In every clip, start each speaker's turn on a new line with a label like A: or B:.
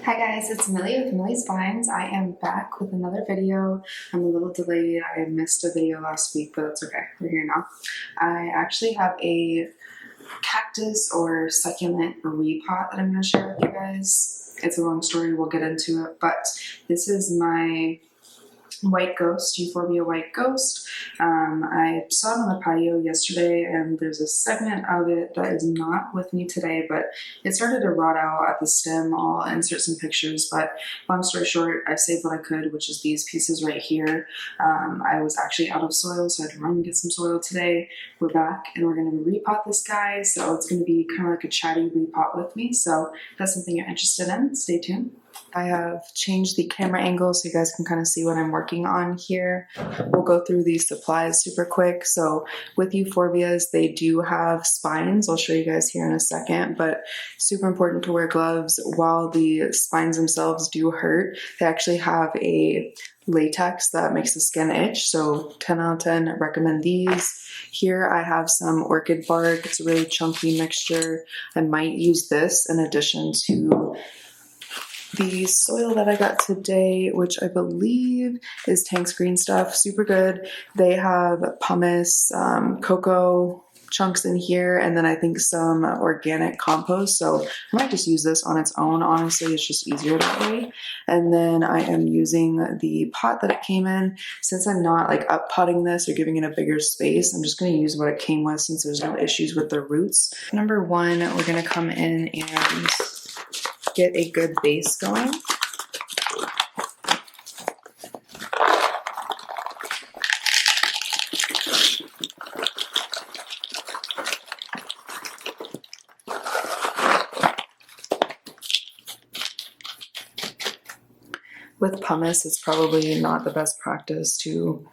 A: Hi guys, it's Millie with Millie's Vines. I am back with another video. I'm a little delayed. I missed a video last week, but that's okay. We're here now. I actually have a cactus or succulent repot that I'm going to share with you guys. It's a long story. We'll get into it, but this is my white ghost, Euphorbia White Ghost. I saw it on the patio yesterday, and there's a segment of it that is not with me today, but it started to rot out at the stem. I'll insert some pictures, but long story short, I saved what I could, which is these pieces right here. I was actually out of soil, so I had to run and get some soil today. We're back, and we're going to repot this guy, so it's going to be kind of like a chatty repot with me, so if that's something you're interested in, stay tuned. I have changed the camera angle so you guys can kind of see what I'm working on here. We'll go through these supplies super quick. So with euphorbias, they do have spines. I'll show you guys here in a second, but super important to wear gloves. While the spines themselves do hurt, they actually have a latex that makes the skin itch. So 10 out of 10, recommend these. Here I have some orchid bark. It's a really chunky mixture. I might use this in addition to the soil that I got today, which I believe is Tank's Green Stuff. Super good. They have pumice, cocoa chunks in here, and then I think some organic compost. So I might just use this on its own. Honestly, it's just easier that way. And then I am using the pot that it came in. Since I'm not like up potting this or giving it a bigger space, I'm just going to use what it came with since there's no issues with the roots. Number one, we're going to come in and get a good base going. With pumice, it's probably not the best practice to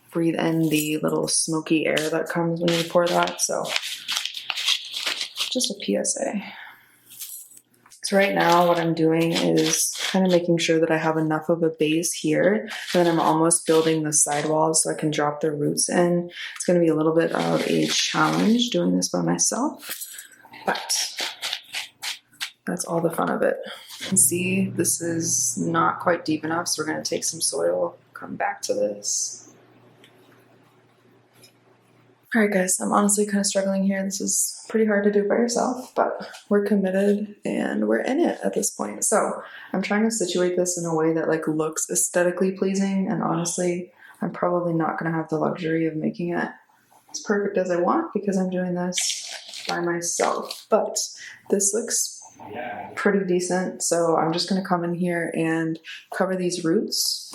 A: breathe in the little smoky air that comes when you pour that, so just a PSA. So right now what I'm doing is kind of making sure that I have enough of a base here, and then I'm almost building the sidewalls so I can drop the roots in. It's going to be a little bit of a challenge doing this by myself, but that's all the fun of it. You can see this is not quite deep enough, so we're going to take some soil, come back to this. Alright guys, I'm honestly kind of struggling here. This is pretty hard to do by yourself, but we're committed and we're in it at this point. So I'm trying to situate this in a way that like looks aesthetically pleasing, and honestly, I'm probably not going to have the luxury of making it as perfect as I want because I'm doing this by myself. But this looks pretty decent, so I'm just going to come in here and cover these roots.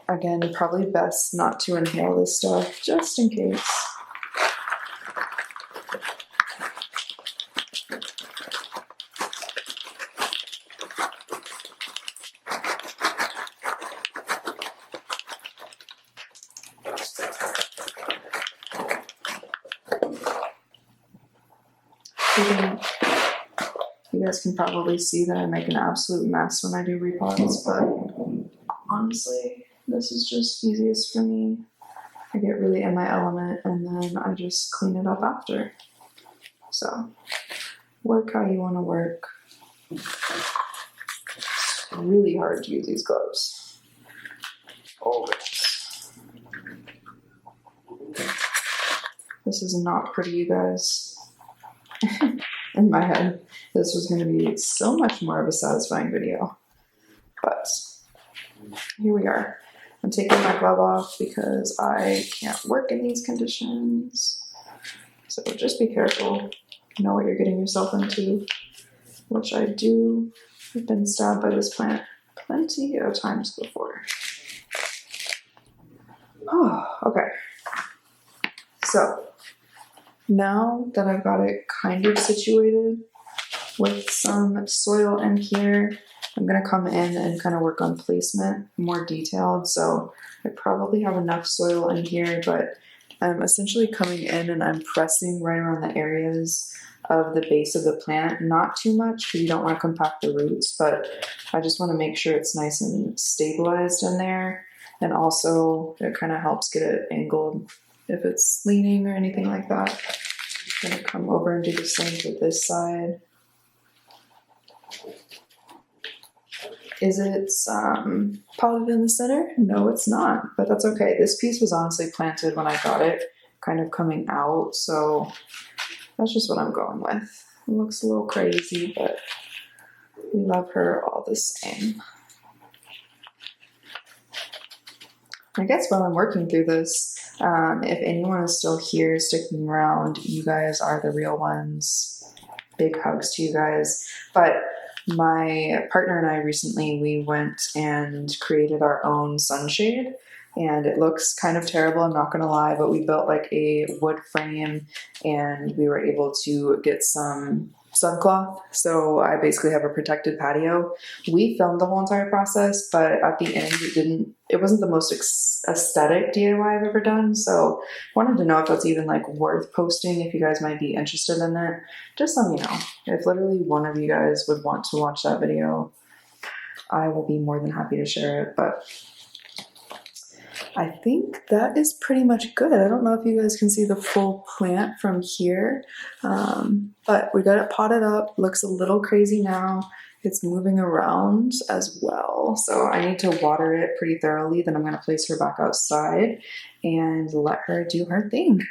A: Again, probably best not to inhale this stuff, just in case. You guys can probably see that I make an absolute mess when I do repots, but honestly, this is just easiest for me. I get really in my element and then I just clean it up after. So, work how you want to work. It's really hard to use these gloves. Oh, this is not pretty, you guys. In my head, this was going to be so much more of a satisfying video. But here we are. I'm taking my glove off because I can't work in these conditions. So just be careful. Know what you're getting yourself into, which I do. I've been stabbed by this plant plenty of times before. Oh, okay. So now that I've got it kind of situated with some soil in here, I'm going to come in and kind of work on placement more detailed. So I probably have enough soil in here, but I'm essentially coming in and I'm pressing right around the areas of the base of the plant. Not too much because you don't want to compact the roots, but I just want to make sure it's nice and stabilized in there. And also it kind of helps get it angled if it's leaning or anything like that. I'm going to come over and do the same to this side. Is it potted in the center? No, it's not, but that's okay. This piece was honestly planted when I got it, kind of coming out, so that's just what I'm going with. It looks a little crazy, but we love her all the same. I guess while I'm working through this, if anyone is still here sticking around, you guys are the real ones. Big hugs to you guys. But my partner and I recently, we went and created our own sunshade, and it looks kind of terrible, I'm not gonna lie, but we built like a wood frame and we were able to get some suncloth, so I basically have a protected patio. We filmed the whole entire process, but at the end it wasn't the most aesthetic DIY I've ever done, so wanted to know if that's even like worth posting. If you guys might be interested in it, just let me know. If literally one of you guys would want to watch that video, I will be more than happy to share it. But I think that is pretty much good. I don't know if you guys can see the full plant from here, but we got it potted up. Looks a little crazy now. It's moving around as well. So I need to water it pretty thoroughly. Then I'm going to place her back outside and let her do her thing.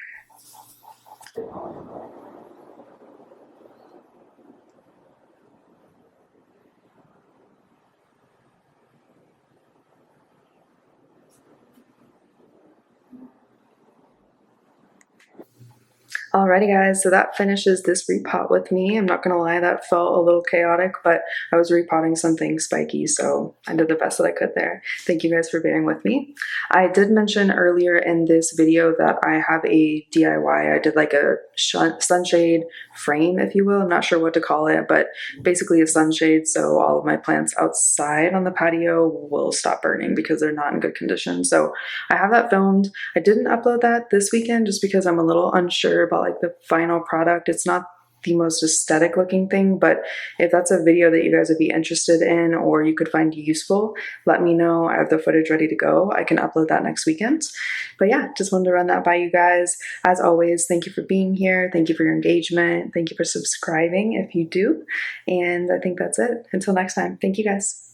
A: Alrighty guys, so that finishes this repot with me. I'm not gonna lie, that felt a little chaotic, but I was repotting something spiky, so I did the best that I could there. Thank you guys for bearing with me. I did mention earlier in this video that I have a DIY. I did like a sunshade frame, if you will. I'm not sure what to call it, but basically a sunshade, so all of my plants outside on the patio will stop burning because they're not in good condition. So I have that filmed. I didn't upload that this weekend just because I'm a little unsure about like the final product. It's not the most aesthetic looking thing, but if that's a video that you guys would be interested in or you could find useful, let me know. I have the footage ready to go. I can upload that next weekend. But yeah, just wanted to run that by you guys. As always, thank you for being here. Thank you for your engagement. Thank you for subscribing if you do. And I think that's it. Until next time, thank you guys.